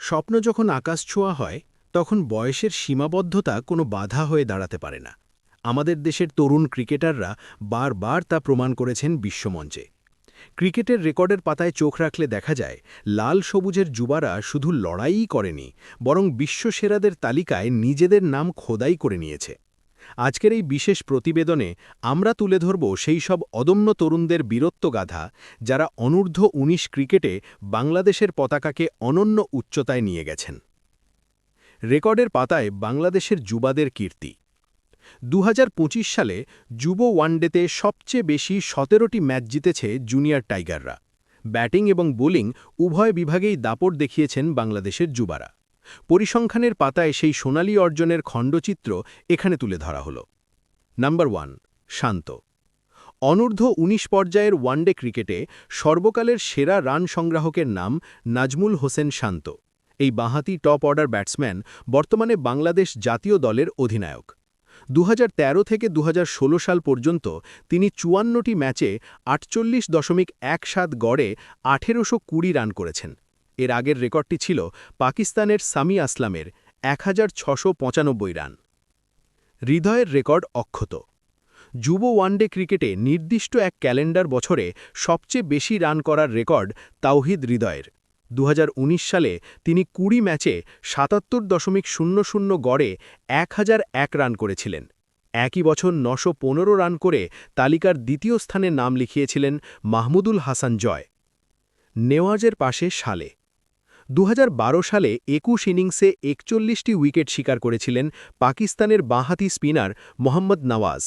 স্বপ্ন যখন আকাশ ছোঁয়া হয় তখন বয়সের সীমাবদ্ধতা কোনো বাধা হয়ে দাঁড়াতে পারে না। আমাদের দেশের তরুণ ক্রিকেটাররা বারবার তা প্রমাণ করেছেন বিশ্বমঞ্চে। ক্রিকেটের রেকর্ডের পাতায় চোখ রাখলে দেখা যায় লাল সবুজের যুবারা শুধু লড়াইই করেনি, বরং বিশ্বসেরাদের তালিকায় নিজেদের নাম খোদাই করে নিয়েছে। আজকের এই বিশেষ প্রতিবেদনে আমরা তুলে ধরব সেই সব অদম্য তরুণদের বীরত্বগাথা, যারা অনূর্ধ্ব-19 ক্রিকেটে বাংলাদেশের পতাকাকে অনন্য উচ্চতায় নিয়ে গেছেন। রেকর্ডের পাতায় বাংলাদেশের যুবাদের কীর্তি। 2025 সালে যুব ওয়ানডেতে সবচেয়ে বেশি 17টি ম্যাচ জিতেছে জুনিয়র টাইগাররা। ব্যাটিং এবং বোলিং উভয় বিভাগেই দাপট দেখিয়েছেন বাংলাদেশের যুবারা। পরিসংখ্যানের পাতায় সেই সোনালী অর্জনের খণ্ডচিত্র এখানে তুলে ধরা হল। নাম্বার 1, শান্ত। অনূর্ধ্ব-19 পর্যায়ের ওয়ানডে ক্রিকেটে সর্বকালের সেরা রান সংগ্রাহকের নাম নাজমুল হোসেন শান্ত। এই বাঁহাতি টপ অর্ডার ব্যাটসম্যান বর্তমানে বাংলাদেশ জাতীয় দলের অধিনায়ক। 2013 থেকে 2016 সাল পর্যন্ত তিনি 54টি ম্যাচে 48.17 গড়ে 1820 রান করেছেন। এর আগের রেকর্ডটি ছিল পাকিস্তানের সামি আসলামের 1695 রান। হৃদয়ের রেকর্ড অক্ষত। যুব ওয়ানডে ক্রিকেটে নির্দিষ্ট এক ক্যালেন্ডার বছরে সবচেয়ে বেশি রান করার রেকর্ড তাওহিদ হৃদয়ের। 2019 সালে তিনি 20 ম্যাচে 77.00 গড়ে 1001 রান করেছিলেন। একই বছর 915 রান করে তালিকার দ্বিতীয় স্থানে নাম লিখিয়েছিলেন মাহমুদুল হাসান জয়। নেওয়াজের পাশে সালে 2012 সালে 21 ইনিংসে 41টি উইকেট শিকার করেছিলেন পাকিস্তানের বাঁহাতি স্পিনার মোহাম্মদ নওয়াজ।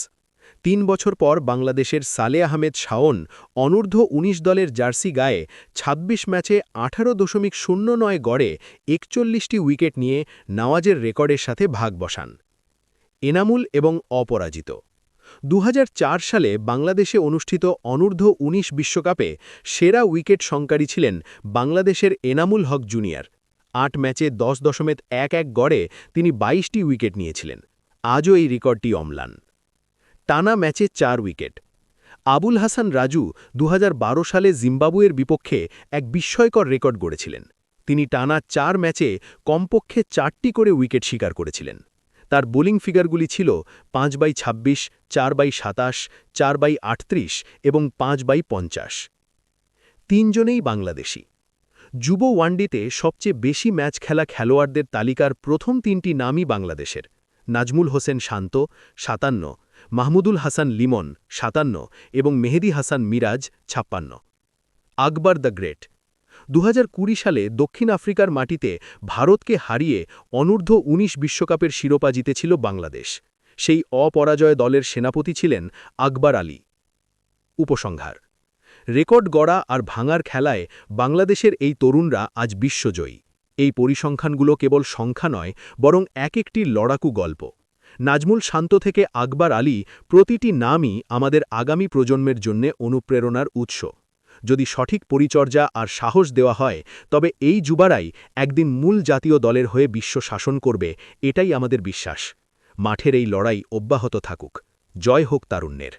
3 বছর পর বাংলাদেশের সালে আহমেদ শাওন অনূর্ধ্ব-19 দলের জার্সি গায়ে 26 ম্যাচে 18.09 গড়ে 41টি উইকেট নিয়ে নওয়াজের রেকর্ডের সাথে ভাগ বসান। এনামুল এবং অপরাজিত। 2004 সালে বাংলাদেশে অনুষ্ঠিত অনূর্ধ্ব-19 বিশ্বকাপে সেরা উইকেট সংকারী ছিলেন বাংলাদেশের এনামুল হক জুনিয়র। 8 ম্যাচে 10.11 গড়ে তিনি 22টি উইকেট নিয়েছিলেন। আজও এই রেকর্ডটি অম্লান। টানা ম্যাচে 4 উইকেট। আবুল হাসান রাজু 2012 সালে জিম্বাবুয়ের বিপক্ষে এক বিস্ময়কর রেকর্ড গড়েছিলেন। তিনি টানা 4 ম্যাচে কমপক্ষে 4টি করে উইকেট শিকার করেছিলেন। তার বোলিং ফিগারগুলি ছিল 5/26, 4/27, 4/38 এবং 5/50। 3 জনেই বাংলাদেশী। যুব ওয়ানডেতে সবচেয়ে বেশি ম্যাচ খেলা খেলোয়াড়দের তালিকার প্রথম 3টি নামই বাংলাদেশের। নাজমুল হোসেন শান্ত 57, মাহমুদুল হাসান লিমন 57 এবং মেহেদী হাসান মিরাজ 56। আকবর দ্য গ্রেট। 2020 সালে দক্ষিণ আফ্রিকার মাটিতে ভারতকে হারিয়ে অনূর্ধ্ব-19 বিশ্বকাপের শিরোপা জিতেছিল বাংলাদেশ। সেই অপরাজয় দলের সেনাপতি ছিলেন আকবর আলী। উপসংহার: রেকর্ড গড়া আর ভাঙার খেলায় বাংলাদেশের এই তরুণরা আজ বিশ্বজয়ী। এই পরিসংখ্যানগুলো কেবল সংখ্যা নয়, বরং এক একটি লড়াকু গল্প। নাজমুল শান্ত থেকে আকবর আলী, প্রতিটি নামই আমাদের আগামী প্রজন্মের জন্য অনুপ্রেরণার উৎস। যদি সঠিক পরিচর্যা আর সাহস দেওয়া হয়, তবে এই যুবারাই একদিন মূল জাতীয় দলের হয়ে বিশ্ব শাসন করবে, এটাই আমাদের বিশ্বাস। মাঠের এই লড়াই অব্যাহত থাকুক। জয় হোক তারুণ্যের।